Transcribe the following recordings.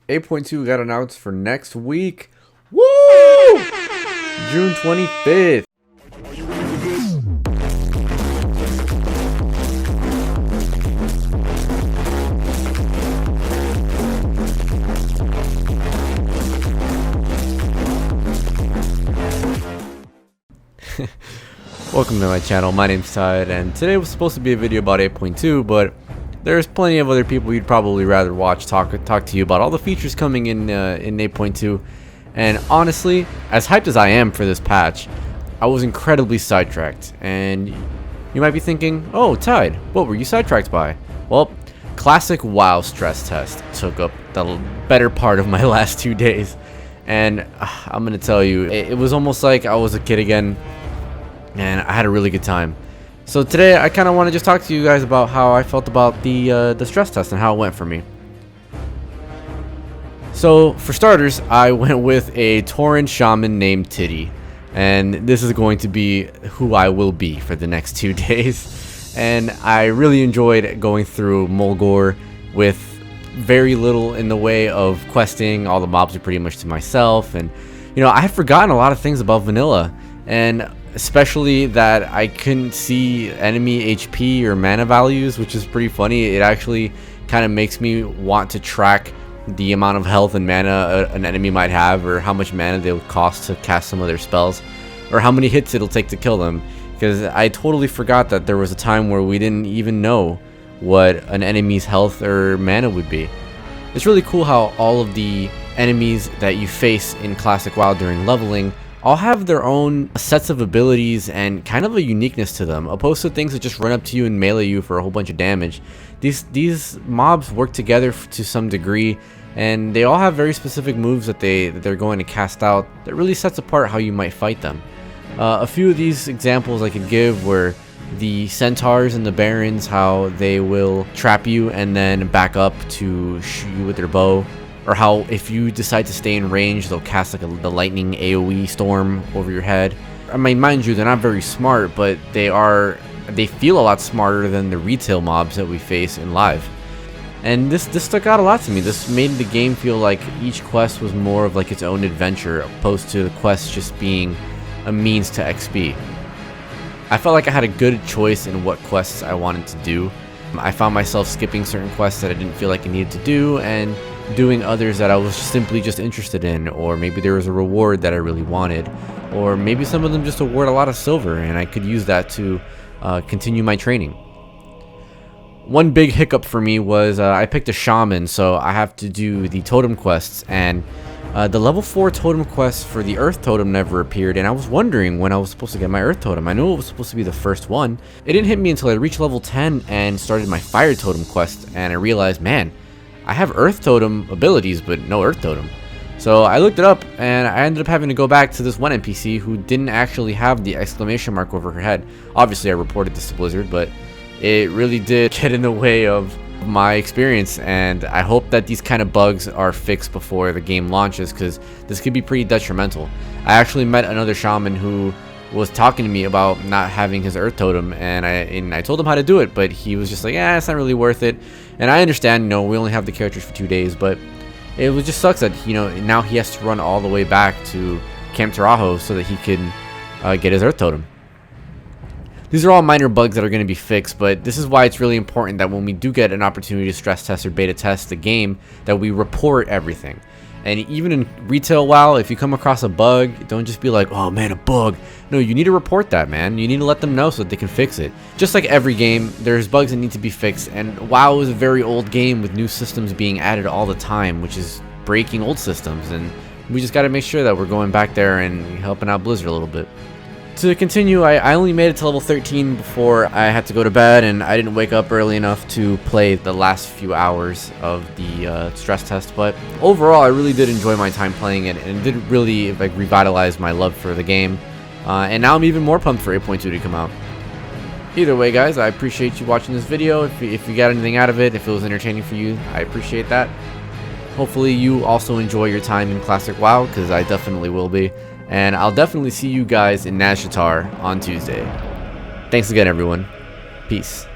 8.2 got announced for next week. Woo! June 25th. Welcome to my channel. My name's Tide, and today was supposed to be a video about 8.2, but there's plenty of other people you'd probably rather watch talk to you about all the features coming in 8.2. And honestly, as hyped as I am for this patch, I was incredibly sidetracked. And you might be thinking, oh, Tide, what were you sidetracked by? Well, classic WoW stress test took up the better part of my last 2 days. And I'm gonna tell you, it was almost like I was a kid again, and I had a really good time. So today I kind of want to just talk to you guys about how I felt about the stress test and how it went for me. So for starters, I went with a Tauren shaman named Titty, and this is going to be who I will be for the next 2 days. And I really enjoyed going through Mulgore with very little in the way of questing. All the mobs are pretty much to myself, and you know, I had forgotten a lot of things about vanilla, and especially that I couldn't see enemy HP or mana values, which is pretty funny. It actually kind of makes me want to track the amount of health and mana an enemy might have, or how much mana they'll cost to cast some of their spells, or how many hits it'll take to kill them, because I totally forgot that there was a time where we didn't even know what an enemy's health or mana would be. It's really cool how all of the enemies that you face in Classic WoW during leveling all have their own sets of abilities and kind of a uniqueness to them, opposed to things that just run up to you and melee you for a whole bunch of damage. These mobs work together to some degree, and they all have very specific moves that they're going to cast out that really sets apart how you might fight them. A few of these examples I could give were the centaurs and the barons, how they will trap you and then back up to shoot you with their bow, or how if you decide to stay in range, they'll cast like the lightning AoE storm over your head. I mean, mind you, they're not very smart, but they feel a lot smarter than the retail mobs that we face in live. And this stuck out a lot to me. This made the game feel like each quest was more of like its own adventure, opposed to the quest just being a means to XP. I felt like I had a good choice in what quests I wanted to do. I found myself skipping certain quests that I didn't feel like I needed to do, and doing others that I was simply just interested in, or maybe there was a reward that I really wanted, or maybe some of them just award a lot of silver and I could use that to continue my training. One big hiccup for me was I picked a shaman, so I have to do the totem quests, and the level 4 totem quest for the earth totem never appeared, and I was wondering when I was supposed to get my earth totem. I knew it was supposed to be the first one. It didn't hit me until I reached level 10 and started my fire totem quest, and I realized, man, I have earth totem abilities but no earth totem. So I looked it up, and I ended up having to go back to this one NPC who didn't actually have the exclamation mark over her head. Obviously I reported this to Blizzard, but it really did get in the way of my experience, and I hope that these kind of bugs are fixed before the game launches, because this could be pretty detrimental. I actually met another shaman who was talking to me about not having his earth totem, and I told him how to do it, but he was just like, yeah, it's not really worth it. And I understand, you know, we only have the characters for 2 days, but it just sucks that, you know, now he has to run all the way back to Camp Tarajo so that he can get his earth totem. These are all minor bugs that are going to be fixed, but this is why it's really important that when we do get an opportunity to stress test or beta test the game, that we report everything. And even in retail WoW, if you come across a bug, don't just be like, oh man, a bug. No, you need to report that, man. You need to let them know so that they can fix it. Just like every game, there's bugs that need to be fixed, and WoW is a very old game with new systems being added all the time, which is breaking old systems, and we just got to make sure that we're going back there and helping out Blizzard a little bit. To continue, I only made it to level 13 before I had to go to bed, and I didn't wake up early enough to play the last few hours of the stress test, but overall I really did enjoy my time playing it, and it did really like revitalize my love for the game, and now I'm even more pumped for 8.2 to come out. Either way, guys, I appreciate you watching this video. If you got anything out of it, if it was entertaining for you, I appreciate that. Hopefully you also enjoy your time in Classic WoW, because I definitely will be. And I'll definitely see you guys in Nazjatar on Tuesday. Thanks again, everyone. Peace.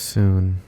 soon.